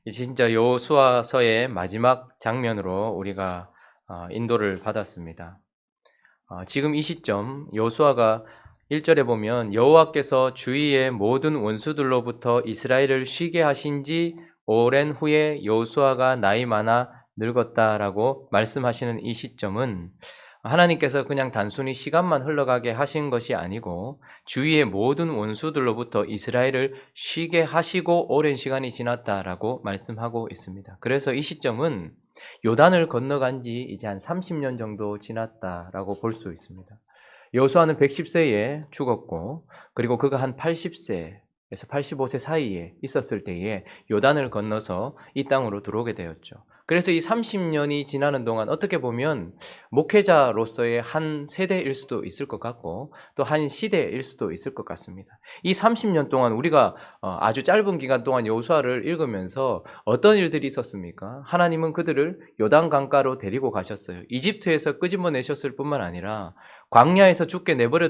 이 진짜 여호수아서의 마지막 장면으로 우리가 인도를 받았습니다. 지금 이 시점 여호수아가 1절에 보면 여호와께서 주위의 모든 원수들로부터 이스라엘을 쉬게 하신 지 오랜 후에 여호수아가 나이 많아 늙었다라고 말씀하시는 이 시점은 하나님께서 그냥 단순히 시간만 흘러가게 하신 것이 아니고 주위의 모든 원수들로부터 이스라엘을 쉬게 하시고 오랜 시간이 지났다라고 말씀하고 있습니다. 그래서 이 시점은 요단을 건너간 지 이제 한 30년 정도 지났다라고 볼 수 있습니다. 여호수아는 110세에 죽었고, 그리고 그가 한 80세에서 85세 사이에 있었을 때에 요단을 건너서 이 땅으로 들어오게 되었죠. 그래서 이 30년이 지나는 동안 어떻게 보면 목회자로서의 한 세대일 수도 있을 것 같고 또 한 시대일 수도 있을 것 같습니다. 이 30년 동안 우리가 아주 짧은 기간 동안 여호수아를 읽으면서 어떤 일들이 있었습니까? 하나님은 그들을 요단 강가로 데리고 가셨어요. 이집트에서 끄집어내셨을 뿐만 아니라 광야에서 죽게 내버려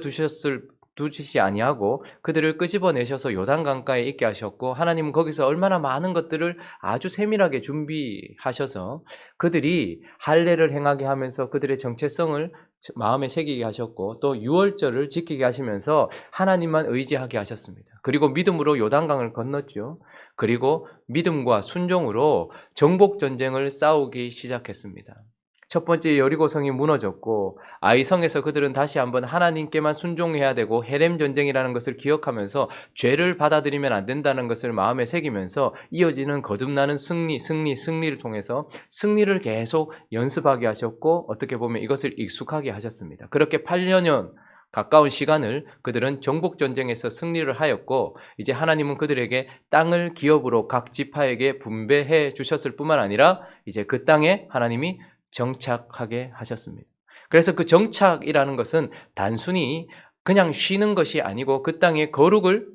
두시지 아니하고 그들을 끄집어내셔서 요단 강가에 있게 하셨고, 하나님은 거기서 얼마나 많은 것들을 아주 세밀하게 준비하셔서 그들이 할례를 행하게 하면서 그들의 정체성을 마음에 새기게 하셨고, 또 유월절을 지키게 하시면서 하나님만 의지하게 하셨습니다. 그리고 믿음으로 요단강을 건넜죠. 그리고 믿음과 순종으로 정복 전쟁을 싸우기 시작했습니다. 첫 번째 여리고성이 무너졌고 아이성에서 그들은 다시 한번 하나님께만 순종해야 되고 헤렘 전쟁이라는 것을 기억하면서 죄를 받아들이면 안 된다는 것을 마음에 새기면서 이어지는 거듭나는 승리를 통해서 승리를 계속 연습하게 하셨고, 어떻게 보면 이것을 익숙하게 하셨습니다. 그렇게 8년 가까운 시간을 그들은 정복 전쟁에서 승리를 하였고, 이제 하나님은 그들에게 땅을 기업으로 각 지파에게 분배해 주셨을 뿐만 아니라 이제 그 땅에 하나님이 정착하게 하셨습니다. 그래서 그 정착이라는 것은 단순히 그냥 쉬는 것이 아니고 그 땅에 거룩을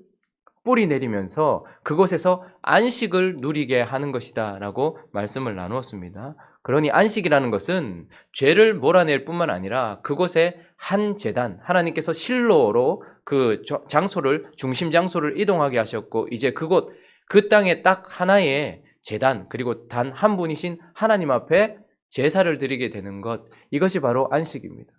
뿌리 내리면서 그곳에서 안식을 누리게 하는 것이다 라고 말씀을 나누었습니다. 그러니 안식이라는 것은 죄를 몰아낼 뿐만 아니라 그곳에 한 제단, 하나님께서 실로로 그 장소를, 중심 장소를 이동하게 하셨고, 이제 그곳, 그 땅에 딱 하나의 제단, 그리고 단 한 분이신 하나님 앞에 제사를 드리게 되는 것, 이것이 바로 안식입니다.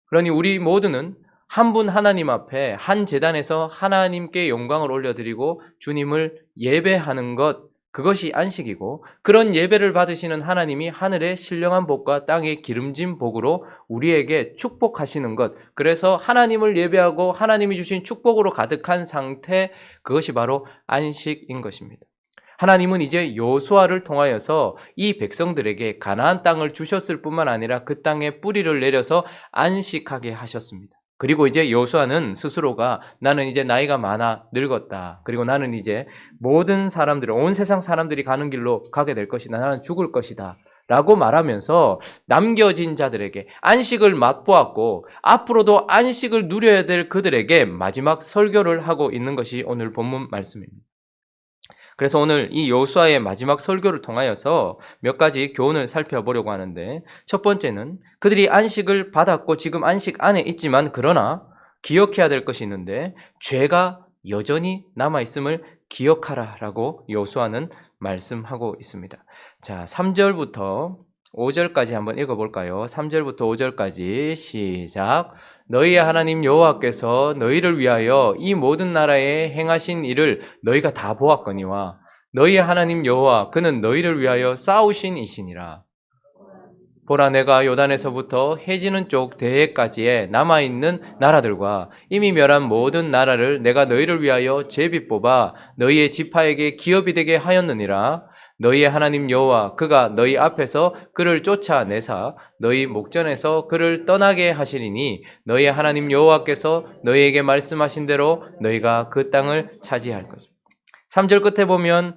그러니 우리 모두는 한 분 하나님 앞에 한 제단에서 하나님께 영광을 올려드리고 주님을 예배하는 것, 그것이 안식이고, 그런 예배를 받으시는 하나님이 하늘의 신령한 복과 땅의 기름진 복으로 우리에게 축복하시는 것, 그래서 하나님을 예배하고 하나님이 주신 축복으로 가득한 상태, 그것이 바로 안식인 것입니다. 하나님은 이제 여호수아를 통하여서 이 백성들에게 가나안 땅을 주셨을 뿐만 아니라 그 땅에 뿌리를 내려서 안식하게 하셨습니다. 그리고 이제 여호수아는 스스로가 나는 이제 나이가 많아 늙었다. 그리고 나는 이제 모든 사람들, 온 세상 사람들이 가는 길로 가게 될 것이다. 나는 죽을 것이다. 라고 말하면서 남겨진 자들에게 안식을 맛보았고 앞으로도 안식을 누려야 될 그들에게 마지막 설교를 하고 있는 것이 오늘 본문 말씀입니다. 그래서 오늘 이 여호수아의 마지막 설교를 통하여서 몇 가지 교훈을 살펴보려고 하는데, 첫 번째는 그들이 안식을 받았고 지금 안식 안에 있지만 그러나 기억해야 될 것이 있는데 죄가 여전히 남아있음을 기억하라라고 여호수아는 말씀하고 있습니다. 자, 3절부터 5절까지 한번 읽어볼까요? 3절부터 5절까지 시작. 너희의 하나님 여호와께서 너희를 위하여 이 모든 나라에 행하신 일을 너희가 다 보았거니와 너희의 하나님 여호와 그는 너희를 위하여 싸우신 이시니라. 보라, 내가 요단에서부터 해지는 쪽 대해까지의 남아있는 나라들과 이미 멸한 모든 나라를 내가 너희를 위하여 제비 뽑아 너희의 지파에게 기업이 되게 하였느니라. 너희의 하나님 여호와 그가 너희 앞에서 그를 쫓아내사 너희 목전에서 그를 떠나게 하시리니 너희의 하나님 여호와께서 너희에게 말씀하신 대로 너희가 그 땅을 차지할 것이다. 3절 끝에 보면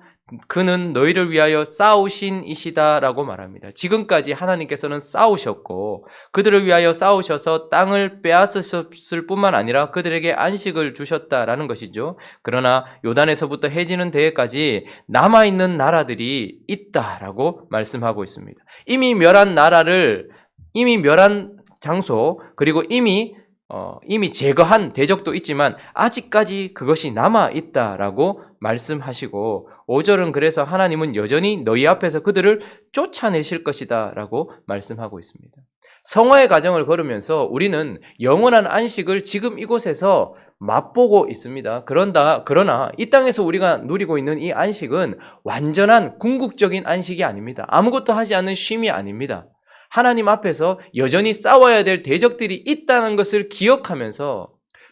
그는 너희를 위하여 싸우신 이시다라고 말합니다. 지금까지 하나님께서는 싸우셨고 그들을 위하여 싸우셔서 땅을 빼앗으셨을 뿐만 아니라 그들에게 안식을 주셨다라는 것이죠. 그러나 요단에서부터 해지는 대해까지 남아있는 나라들이 있다라고 말씀하고 있습니다. 이미 멸한 나라를, 이미 멸한 장소, 그리고 이미 이미 제거한 대적도 있지만 아직까지 그것이 남아있다라고 말씀하시고 5절은 그래서 하나님은 여전히 너희 앞에서 그들을 쫓아내실 것이다 라고 말씀하고 있습니다. 성화의 과정을 걸으면서 우리는 영원한 안식을 지금 이곳에서 맛보고 있습니다. 그러나 이 땅에서 우리가 누리고 있는 이 안식은 완전한 궁극적인 안식이 아닙니다. 아무것도 하지 않는 쉼이 아닙니다. 하나님 앞에서 여전히 싸워야 될 대적들이 있다는 것을 기억하면서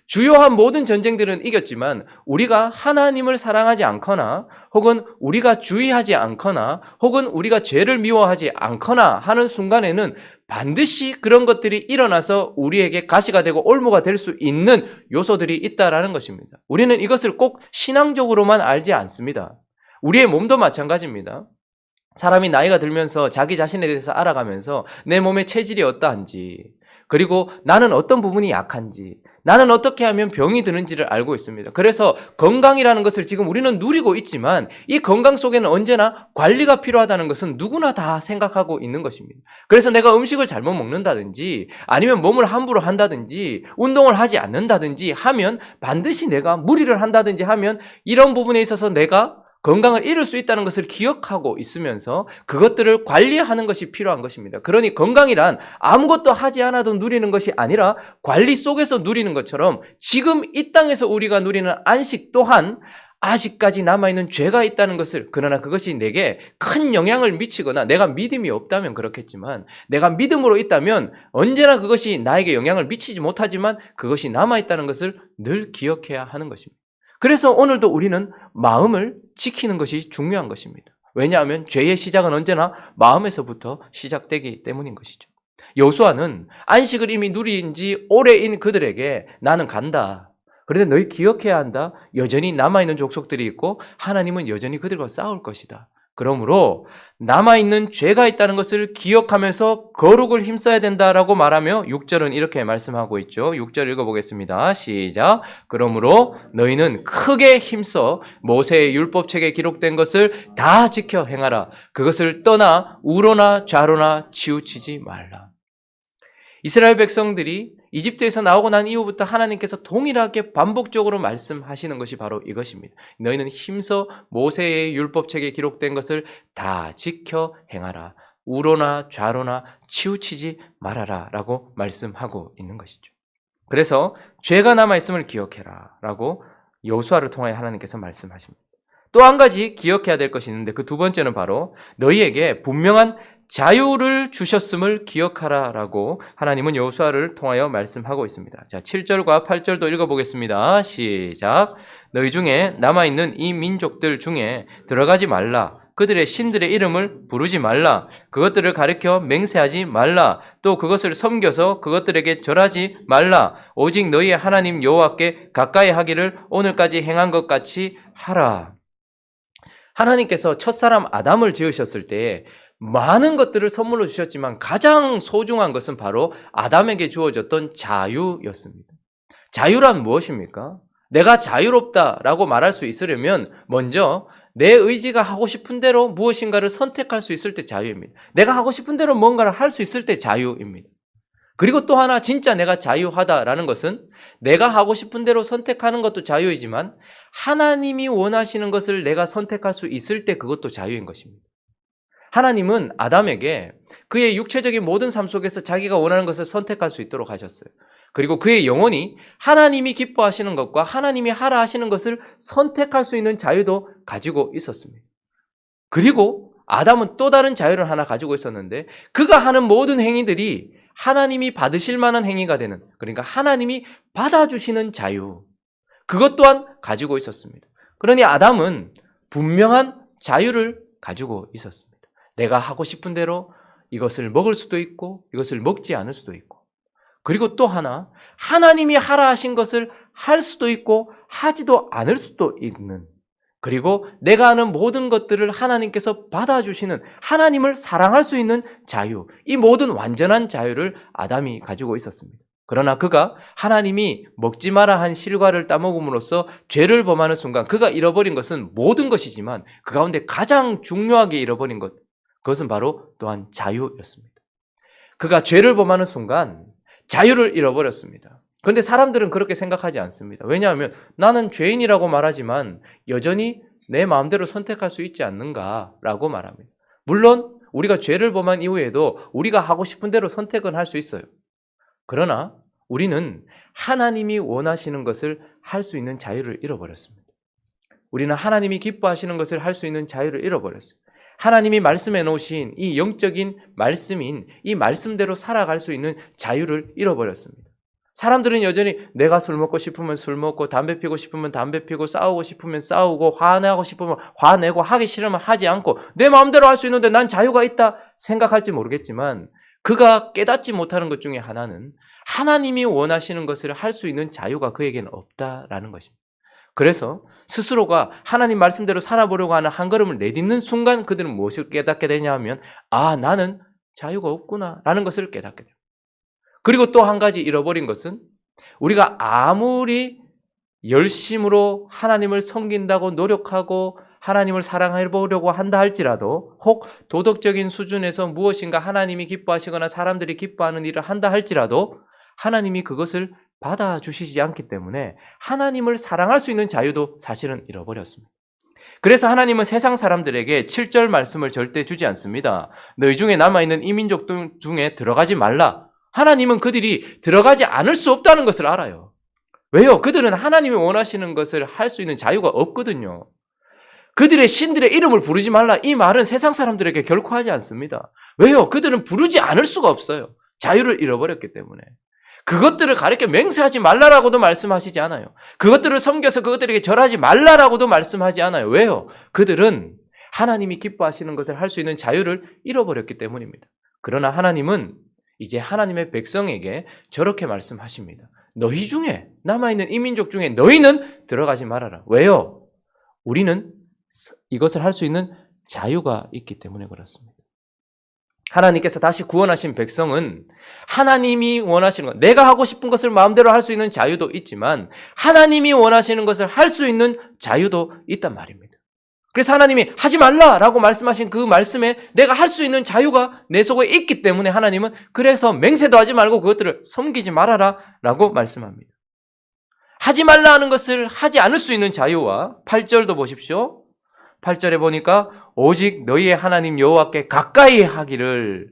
주요한 모든 전쟁들은 이겼지만 우리가 하나님을 사랑하지 않거나 혹은 우리가 주의하지 않거나 혹은 우리가 죄를 미워하지 않거나 하는 순간에는 반드시 그런 것들이 일어나서 우리에게 가시가 되고 올무가 될 수 있는 요소들이 있다라는 것입니다. 우리는 이것을 꼭 신앙적으로만 알지 않습니다. 우리의 몸도 마찬가지입니다. 사람이 나이가 들면서 자기 자신에 대해서 알아가면서 내 몸의 체질이 어떠한지, 그리고 나는 어떤 부분이 약한지, 나는 어떻게 하면 병이 드는지를 알고 있습니다. 그래서 건강이라는 것을 지금 우리는 누리고 있지만 이 건강 속에는 언제나 관리가 필요하다는 것은 누구나 다 생각하고 있는 것입니다. 그래서 내가 음식을 잘못 먹는다든지 아니면 몸을 함부로 한다든지 운동을 하지 않는다든지 하면 반드시 내가 무리를 한다든지 하면 이런 부분에 있어서 내가 건강을 잃을 수 있다는 것을 기억하고 있으면서 그것들을 관리하는 것이 필요한 것입니다. 그러니 건강이란 아무것도 하지 않아도 누리는 것이 아니라 관리 속에서 누리는 것처럼 지금 이 땅에서 우리가 누리는 안식 또한 아직까지 남아있는 죄가 있다는 것을, 그러나 그것이 내게 큰 영향을 미치거나 내가 믿음이 없다면 그렇겠지만 내가 믿음으로 있다면 언제나 그것이 나에게 영향을 미치지 못하지만 그것이 남아있다는 것을 늘 기억해야 하는 것입니다. 그래서 오늘도 우리는 마음을 지키는 것이 중요한 것입니다. 왜냐하면 죄의 시작은 언제나 마음에서부터 시작되기 때문인 것이죠. 여호수아는 안식을 이미 누린 지 오래인 그들에게 나는 간다. 그런데 너희 기억해야 한다. 여전히 남아있는 족속들이 있고 하나님은 여전히 그들과 싸울 것이다. 그러므로 남아있는 죄가 있다는 것을 기억하면서 거룩을 힘써야 된다라고 말하며 6절은 이렇게 말씀하고 있죠. 6절 읽어보겠습니다. 시작. 그러므로 너희는 크게 힘써 모세의 율법책에 기록된 것을 다 지켜 행하라. 그것을 떠나 우로나 좌로나 치우치지 말라. 이스라엘 백성들이 이집트에서 나오고 난 이후부터 하나님께서 동일하게 반복적으로 말씀하시는 것이 바로 이것입니다. 너희는 힘써 모세의 율법책에 기록된 것을 다 지켜 행하라. 우로나 좌로나 치우치지 말아라 라고 말씀하고 있는 것이죠. 그래서 죄가 남아있음을 기억해라 라고 여호수아를 통하여 하나님께서 말씀하십니다. 또 한 가지 기억해야 될 것이 있는데 그 두 번째는 바로 너희에게 분명한 자유를 주셨음을 기억하라 라고 하나님은 여호수아를 통하여 말씀하고 있습니다. 자, 7절과 8절도 읽어보겠습니다. 시작. 너희 중에 남아있는 이 민족들 중에 들어가지 말라. 그들의 신들의 이름을 부르지 말라. 그것들을 가리켜 맹세하지 말라. 또 그것을 섬겨서 그것들에게 절하지 말라. 오직 너희의 하나님 여호와께 가까이 하기를 오늘까지 행한 것 같이 하라. 하나님께서 첫사람 아담을 지으셨을 때 많은 것들을 선물로 주셨지만 가장 소중한 것은 바로 아담에게 주어졌던 자유였습니다. 자유란 무엇입니까? 내가 자유롭다라고 말할 수 있으려면 먼저 내 의지가 하고 싶은 대로 무엇인가를 선택할 수 있을 때 자유입니다. 내가 하고 싶은 대로 뭔가를 할 수 있을 때 자유입니다. 그리고 또 하나 진짜 내가 자유하다라는 것은 내가 하고 싶은 대로 선택하는 것도 자유이지만 하나님이 원하시는 것을 내가 선택할 수 있을 때 그것도 자유인 것입니다. 하나님은 아담에게 그의 육체적인 모든 삶 속에서 자기가 원하는 것을 선택할 수 있도록 하셨어요. 그리고 그의 영혼이 하나님이 기뻐하시는 것과 하나님이 하라 하시는 것을 선택할 수 있는 자유도 가지고 있었습니다. 그리고 아담은 또 다른 자유를 하나 가지고 있었는데 그가 하는 모든 행위들이 하나님이 받으실 만한 행위가 되는, 그러니까 하나님이 받아주시는 자유, 그것 또한 가지고 있었습니다. 그러니 아담은 분명한 자유를 가지고 있었습니다. 내가 하고 싶은 대로 이것을 먹을 수도 있고 이것을 먹지 않을 수도 있고, 그리고 또 하나 하나님이 하라 하신 것을 할 수도 있고 하지도 않을 수도 있는, 그리고 내가 하는 모든 것들을 하나님께서 받아주시는, 하나님을 사랑할 수 있는 자유, 이 모든 완전한 자유를 아담이 가지고 있었습니다. 그러나 그가 하나님이 먹지 마라 한 실과를 따먹음으로써 죄를 범하는 순간 그가 잃어버린 것은 모든 것이지만 그 가운데 가장 중요하게 잃어버린 것, 그것은 바로 또한 자유였습니다. 그가 죄를 범하는 순간 자유를 잃어버렸습니다. 그런데 사람들은 그렇게 생각하지 않습니다. 왜냐하면 나는 죄인이라고 말하지만 여전히 내 마음대로 선택할 수 있지 않는가라고 말합니다. 물론 우리가 죄를 범한 이후에도 우리가 하고 싶은 대로 선택은 할 수 있어요. 그러나 우리는 하나님이 원하시는 것을 할 수 있는 자유를 잃어버렸습니다. 우리는 하나님이 기뻐하시는 것을 할 수 있는 자유를 잃어버렸어요. 하나님이 말씀해 놓으신 이 영적인 말씀인 이 말씀대로 살아갈 수 있는 자유를 잃어버렸습니다. 사람들은 여전히 내가 술 먹고 싶으면 술 먹고 담배 피고 싶으면 담배 피고 싸우고 싶으면 싸우고 화내고 싶으면 화내고 하기 싫으면 하지 않고 내 마음대로 할 수 있는데 난 자유가 있다 생각할지 모르겠지만 그가 깨닫지 못하는 것 중에 하나는 하나님이 원하시는 것을 할 수 있는 자유가 그에게는 없다라는 것입니다. 그래서 스스로가 하나님 말씀대로 살아보려고 하는 한 걸음을 내딛는 순간 그들은 무엇을 깨닫게 되냐 하면 나는 자유가 없구나라는 것을 깨닫게 됩니다. 그리고 또 한 가지 잃어버린 것은 우리가 아무리 열심으로 하나님을 섬긴다고 노력하고 하나님을 사랑해 보려고 한다 할지라도 혹 도덕적인 수준에서 무엇인가 하나님이 기뻐하시거나 사람들이 기뻐하는 일을 한다 할지라도 하나님이 그것을 받아주시지 않기 때문에 하나님을 사랑할 수 있는 자유도 사실은 잃어버렸습니다. 그래서 하나님은 세상 사람들에게 7절 말씀을 절대 주지 않습니다. 너희 중에 남아있는 이민족 중에 들어가지 말라. 하나님은 그들이 들어가지 않을 수 없다는 것을 알아요. 왜요? 그들은 하나님이 원하시는 것을 할 수 있는 자유가 없거든요. 그들의 신들의 이름을 부르지 말라. 이 말은 세상 사람들에게 결코 하지 않습니다. 왜요? 그들은 부르지 않을 수가 없어요. 자유를 잃어버렸기 때문에. 그것들을 가리켜 맹세하지 말라라고도 말씀하시지 않아요. 그것들을 섬겨서 그것들에게 절하지 말라라고도 말씀하지 않아요. 왜요? 그들은 하나님이 기뻐하시는 것을 할 수 있는 자유를 잃어버렸기 때문입니다. 그러나 하나님은 이제 하나님의 백성에게 저렇게 말씀하십니다. 너희 중에 남아있는 이민족 중에 너희는 들어가지 말아라. 왜요? 우리는 이것을 할 수 있는 자유가 있기 때문에 그렇습니다. 하나님께서 다시 구원하신 백성은 하나님이 원하시는 것, 내가 하고 싶은 것을 마음대로 할 수 있는 자유도 있지만 하나님이 원하시는 것을 할 수 있는 자유도 있단 말입니다. 그래서 하나님이 하지 말라라고 말씀하신 그 말씀에 내가 할 수 있는 자유가 내 속에 있기 때문에 하나님은 그래서 맹세도 하지 말고 그것들을 섬기지 말아라 라고 말씀합니다. 하지 말라 하는 것을 하지 않을 수 있는 자유와 8절도 보십시오. 8절에 보니까 오직 너희의 하나님 여호와께 가까이 하기를,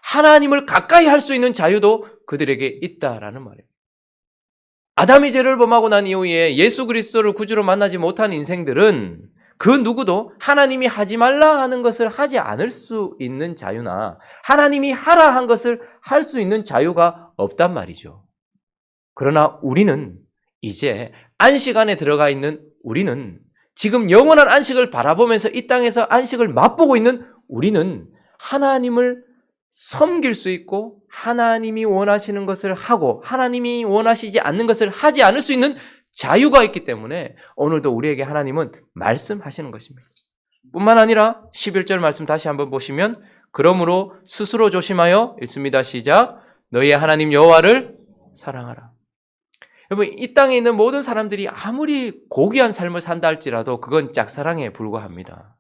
하나님을 가까이 할 수 있는 자유도 그들에게 있다라는 말이에요. 아담이 죄를 범하고 난 이후에 예수 그리스도를 구주로 만나지 못한 인생들은 그 누구도 하나님이 하지 말라 하는 것을 하지 않을 수 있는 자유나 하나님이 하라 한 것을 할 수 있는 자유가 없단 말이죠. 그러나 우리는 이제 안식 안에 들어가 있는 우리는 지금 영원한 안식을 바라보면서 이 땅에서 안식을 맛보고 있는 우리는 하나님을 섬길 수 있고 하나님이 원하시는 것을 하고 하나님이 원하시지 않는 것을 하지 않을 수 있는 자유가 있기 때문에 오늘도 우리에게 하나님은 말씀하시는 것입니다. 뿐만 아니라 11절 말씀 다시 한번 보시면 그러므로 스스로 조심하여 읽습니다. 시작. 너희의 하나님 여호와를 사랑하라. 여러분, 이 땅에 있는 모든 사람들이 아무리 고귀한 삶을 산다 할지라도 그건 짝사랑에 불과합니다.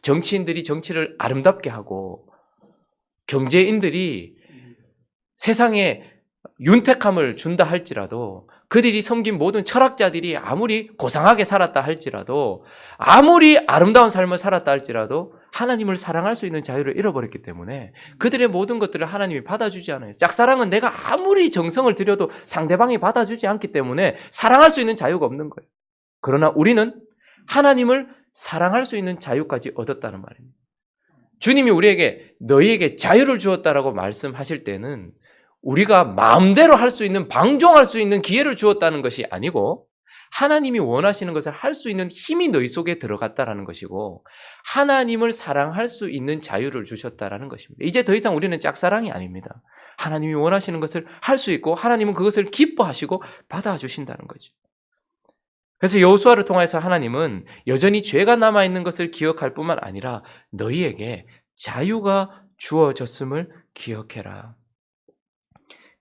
정치인들이 정치를 아름답게 하고 경제인들이 세상에 윤택함을 준다 할지라도 그들이 섬긴 모든 철학자들이 아무리 고상하게 살았다 할지라도 아무리 아름다운 삶을 살았다 할지라도 하나님을 사랑할 수 있는 자유를 잃어버렸기 때문에 그들의 모든 것들을 하나님이 받아주지 않아요. 짝사랑은 내가 아무리 정성을 들여도 상대방이 받아주지 않기 때문에 사랑할 수 있는 자유가 없는 거예요. 그러나 우리는 하나님을 사랑할 수 있는 자유까지 얻었다는 말입니다. 주님이 우리에게 너희에게 자유를 주었다라고 말씀하실 때는 우리가 마음대로 할 수 있는, 방종할 수 있는 기회를 주었다는 것이 아니고 하나님이 원하시는 것을 할 수 있는 힘이 너희 속에 들어갔다라는 것이고 하나님을 사랑할 수 있는 자유를 주셨다라는 것입니다. 이제 더 이상 우리는 짝사랑이 아닙니다. 하나님이 원하시는 것을 할 수 있고 하나님은 그것을 기뻐하시고 받아주신다는 거죠. 그래서 여호수아를 통해서 하나님은 여전히 죄가 남아있는 것을 기억할 뿐만 아니라 너희에게 자유가 주어졌음을 기억해라.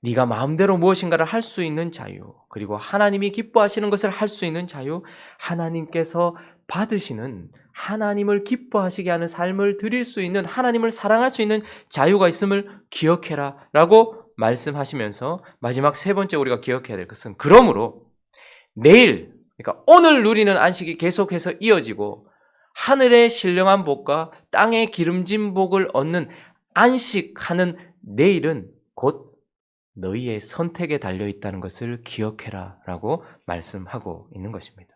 네가 마음대로 무엇인가를 할 수 있는 자유, 그리고 하나님이 기뻐하시는 것을 할 수 있는 자유, 하나님께서 받으시는 하나님을 기뻐하시게 하는 삶을 드릴 수 있는 하나님을 사랑할 수 있는 자유가 있음을 기억해라 라고 말씀하시면서 마지막 세 번째 우리가 기억해야 될 것은 그러므로 내일, 그러니까 오늘 누리는 안식이 계속해서 이어지고 하늘의 신령한 복과 땅의 기름진 복을 얻는 안식하는 내일은 곧 너희의 선택에 달려 있다는 것을 기억해라 라고 말씀하고 있는 것입니다.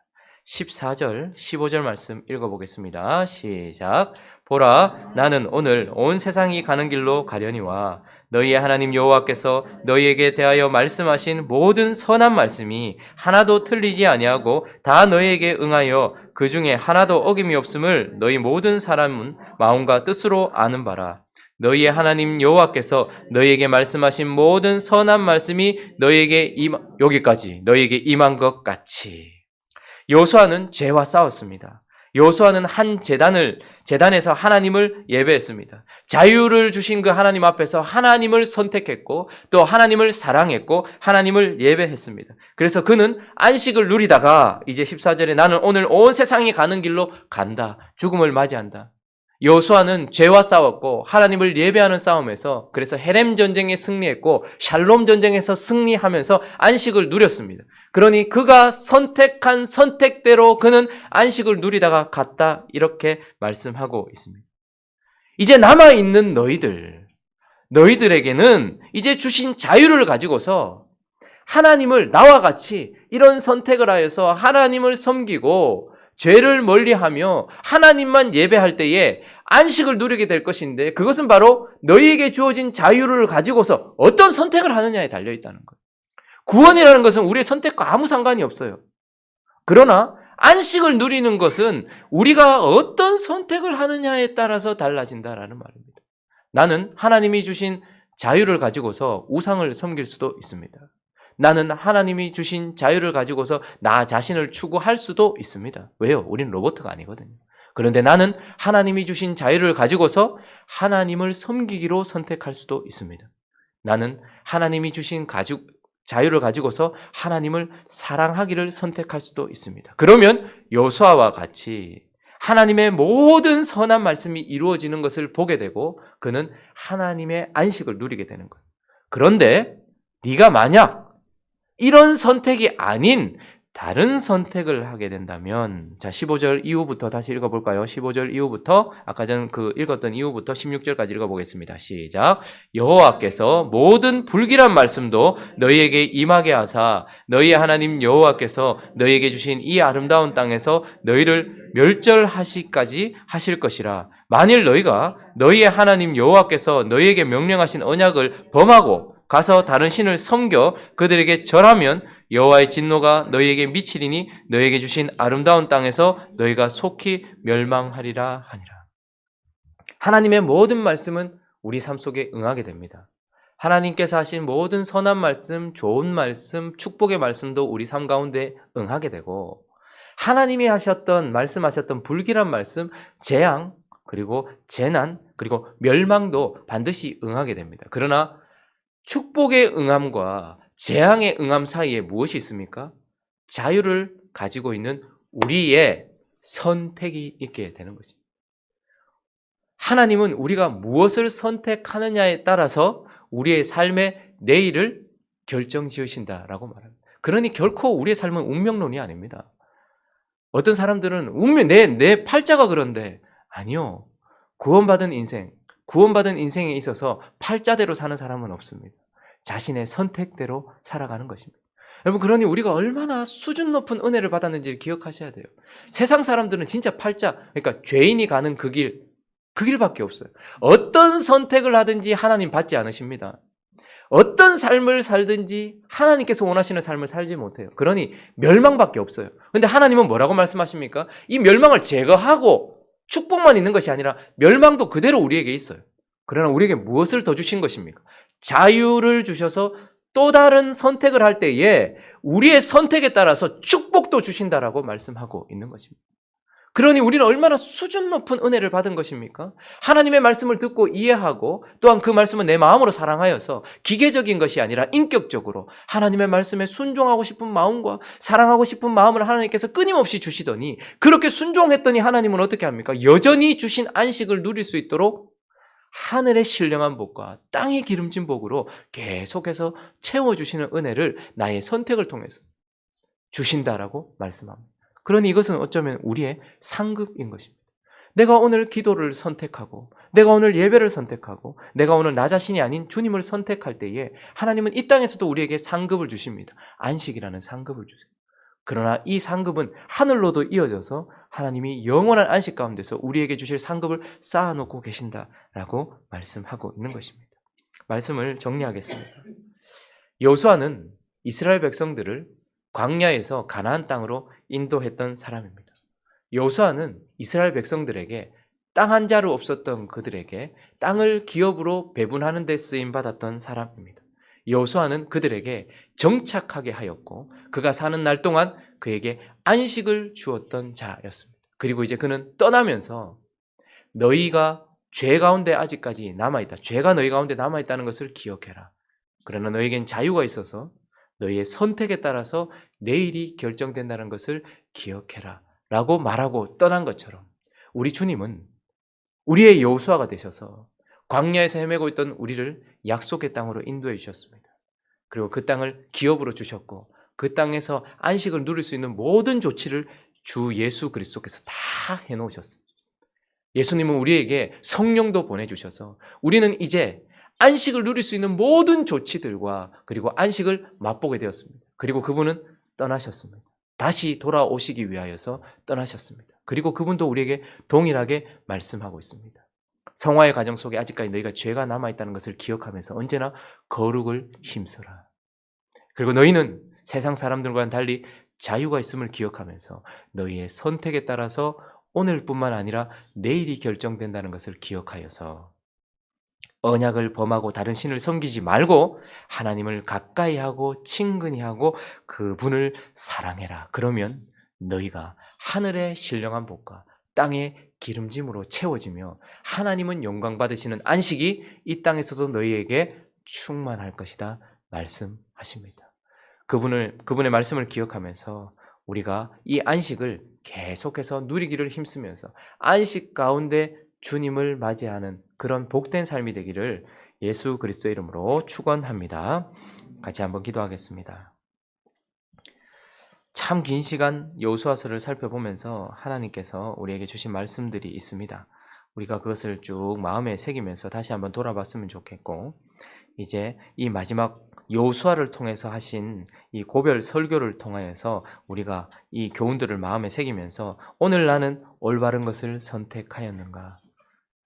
14절, 15절 말씀 읽어보겠습니다. 시작. 보라, 나는 오늘 온 세상이 가는 길로 가려니와 너희의 하나님 여호와께서 너희에게 대하여 말씀하신 모든 선한 말씀이 하나도 틀리지 아니하고 다 너희에게 응하여 그 중에 하나도 어김이 없음을 너희 모든 사람은 마음과 뜻으로 아는 바라. 너희의 하나님 여호와께서 너희에게 말씀하신 모든 선한 말씀이 여기까지 너희에게 임한 것 같이. 여호수아는 죄와 싸웠습니다. 여호수아는 한 재단에서 하나님을 예배했습니다. 자유를 주신 그 하나님 앞에서 하나님을 선택했고 또 하나님을 사랑했고 하나님을 예배했습니다. 그래서 그는 안식을 누리다가 이제 14절에 나는 오늘 온 세상이 가는 길로 간다. 죽음을 맞이한다. 여호수아는 죄와 싸웠고 하나님을 예배하는 싸움에서 그래서 헤렘 전쟁에 승리했고 샬롬 전쟁에서 승리하면서 안식을 누렸습니다. 그러니 그가 선택한 선택대로 그는 안식을 누리다가 갔다 이렇게 말씀하고 있습니다. 이제 남아있는 너희들에게는 이제 주신 자유를 가지고서 하나님을 나와 같이 이런 선택을 하여서 하나님을 섬기고 죄를 멀리하며 하나님만 예배할 때에 안식을 누리게 될 것인데 그것은 바로 너희에게 주어진 자유를 가지고서 어떤 선택을 하느냐에 달려있다는 거예요. 구원이라는 것은 우리의 선택과 아무 상관이 없어요. 그러나 안식을 누리는 것은 우리가 어떤 선택을 하느냐에 따라서 달라진다라는 말입니다. 나는 하나님이 주신 자유를 가지고서 우상을 섬길 수도 있습니다. 나는 하나님이 주신 자유를 가지고서 나 자신을 추구할 수도 있습니다. 왜요? 우리는 로봇가 아니거든요. 그런데 나는 하나님이 주신 자유를 가지고서 하나님을 섬기기로 선택할 수도 있습니다. 나는 하나님이 주신 자유를 가지고서 하나님을 사랑하기를 선택할 수도 있습니다. 그러면 여호수아와 같이 하나님의 모든 선한 말씀이 이루어지는 것을 보게 되고 그는 하나님의 안식을 누리게 되는 거예요. 그런데 네가 만약 이런 선택이 아닌 다른 선택을 하게 된다면, 자, 15절 이후부터 다시 읽어볼까요? 15절 이후부터, 아까 전 읽었던 이후부터 16절까지 읽어보겠습니다. 시작. 여호와께서 모든 불길한 말씀도 너희에게 임하게 하사, 너희의 하나님 여호와께서 너희에게 주신 이 아름다운 땅에서 너희를 멸절하시까지 하실 것이라. 만일 너희가 너희의 하나님 여호와께서 너희에게 명령하신 언약을 범하고 가서 다른 신을 섬겨 그들에게 절하면 여호와의 진노가 너희에게 미치리니 너희에게 주신 아름다운 땅에서 너희가 속히 멸망하리라 하니라. 하나님의 모든 말씀은 우리 삶 속에 응하게 됩니다. 하나님께서 하신 모든 선한 말씀, 좋은 말씀, 축복의 말씀도 우리 삶 가운데 응하게 되고 하나님이 말씀하셨던 불길한 말씀, 재앙, 그리고 재난, 그리고 멸망도 반드시 응하게 됩니다. 그러나 축복의 응함과 재앙의 응함 사이에 무엇이 있습니까? 자유를 가지고 있는 우리의 선택이 있게 되는 것입니다. 하나님은 우리가 무엇을 선택하느냐에 따라서 우리의 삶의 내일을 결정지으신다라고 말합니다. 그러니 결코 우리의 삶은 운명론이 아닙니다. 어떤 사람들은 운명, 내 팔자가 그런데 아니요. 구원받은 인생에 있어서 팔자대로 사는 사람은 없습니다. 자신의 선택대로 살아가는 것입니다. 여러분, 그러니 우리가 얼마나 수준 높은 은혜를 받았는지 기억하셔야 돼요. 세상 사람들은 진짜 팔자, 그러니까 죄인이 가는 그 길밖에 없어요. 어떤 선택을 하든지 하나님 받지 않으십니다. 어떤 삶을 살든지 하나님께서 원하시는 삶을 살지 못해요. 그러니 멸망밖에 없어요. 그런데 하나님은 뭐라고 말씀하십니까? 이 멸망을 제거하고 축복만 있는 것이 아니라 멸망도 그대로 우리에게 있어요. 그러나 우리에게 무엇을 더 주신 것입니까? 자유를 주셔서 또 다른 선택을 할 때에 우리의 선택에 따라서 축복도 주신다라고 말씀하고 있는 것입니다. 그러니 우리는 얼마나 수준 높은 은혜를 받은 것입니까? 하나님의 말씀을 듣고 이해하고 또한 그 말씀은 내 마음으로 사랑하여서 기계적인 것이 아니라 인격적으로 하나님의 말씀에 순종하고 싶은 마음과 사랑하고 싶은 마음을 하나님께서 끊임없이 주시더니 그렇게 순종했더니 하나님은 어떻게 합니까? 여전히 주신 안식을 누릴 수 있도록 하늘의 신령한 복과 땅의 기름진 복으로 계속해서 채워주시는 은혜를 나의 선택을 통해서 주신다라고 말씀합니다. 그러니 이것은 어쩌면 우리의 상급인 것입니다. 내가 오늘 기도를 선택하고, 내가 오늘 예배를 선택하고, 내가 오늘 나 자신이 아닌 주님을 선택할 때에 하나님은 이 땅에서도 우리에게 상급을 주십니다. 안식이라는 상급을 주세요. 그러나 이 상급은 하늘로도 이어져서 하나님이 영원한 안식 가운데서 우리에게 주실 상급을 쌓아놓고 계신다라고 말씀하고 있는 것입니다. 말씀을 정리하겠습니다. 여호수아는 이스라엘 백성들을 광야에서 가나안 땅으로 인도했던 사람입니다. 여호수아는 이스라엘 백성들에게 땅 한 자루 없었던 그들에게 땅을 기업으로 배분하는 데 쓰임 받았던 사람입니다. 여호수아는 그들에게 정착하게 하였고 그가 사는 날 동안 그에게 안식을 주었던 자였습니다. 그리고 이제 그는 떠나면서 너희가 죄 가운데 아직까지 남아있다. 죄가 너희 가운데 남아있다는 것을 기억해라. 그러나 너희에겐 자유가 있어서 너희의 선택에 따라서 내일이 결정된다는 것을 기억해라 라고 말하고 떠난 것처럼 우리 주님은 우리의 여호수아가 되셔서 광야에서 헤매고 있던 우리를 약속의 땅으로 인도해 주셨습니다. 그리고 그 땅을 기업으로 주셨고 그 땅에서 안식을 누릴 수 있는 모든 조치를 주 예수 그리스도께서 다 해놓으셨습니다. 예수님은 우리에게 성령도 보내주셔서 우리는 이제 안식을 누릴 수 있는 모든 조치들과 그리고 안식을 맛보게 되었습니다. 그리고 그분은 떠나셨습니다. 다시 돌아오시기 위하여서 떠나셨습니다. 그리고 그분도 우리에게 동일하게 말씀하고 있습니다. 성화의 과정 속에 아직까지 너희가 죄가 남아있다는 것을 기억하면서 언제나 거룩을 힘써라. 그리고 너희는 세상 사람들과는 달리 자유가 있음을 기억하면서 너희의 선택에 따라서 오늘뿐만 아니라 내일이 결정된다는 것을 기억하여서 언약을 범하고 다른 신을 섬기지 말고 하나님을 가까이 하고 친근히 하고 그분을 사랑해라. 그러면 너희가 하늘의 신령한 복과 땅의 기름짐으로 채워지며 하나님은 영광 받으시는 안식이 이 땅에서도 너희에게 충만할 것이다 말씀하십니다. 그분의 말씀을 기억하면서 우리가 이 안식을 계속해서 누리기를 힘쓰면서 안식 가운데 주님을 맞이하는 그런 복된 삶이 되기를 예수 그리스도의 이름으로 축원합니다. 같이 한번 기도하겠습니다. 참 긴 시간 여호수아서를 살펴보면서 하나님께서 우리에게 주신 말씀들이 있습니다. 우리가 그것을 쭉 마음에 새기면서 다시 한번 돌아봤으면 좋겠고 이제 이 마지막 여호수아를 통해서 하신 이 고별 설교를 통하여서 우리가 이 교훈들을 마음에 새기면서 오늘 나는 올바른 것을 선택하였는가?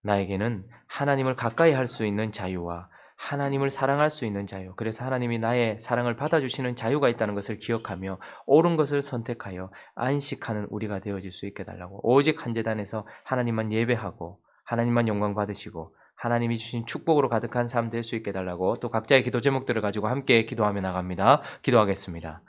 나에게는 하나님을 가까이 할 수 있는 자유와 하나님을 사랑할 수 있는 자유, 그래서 하나님이 나의 사랑을 받아주시는 자유가 있다는 것을 기억하며 옳은 것을 선택하여 안식하는 우리가 되어질 수 있게 달라고 오직 한 제단에서 하나님만 예배하고 하나님만 영광 받으시고 하나님이 주신 축복으로 가득한 삶 될 수 있게 달라고 또 각자의 기도 제목들을 가지고 함께 기도하며 나갑니다. 기도하겠습니다.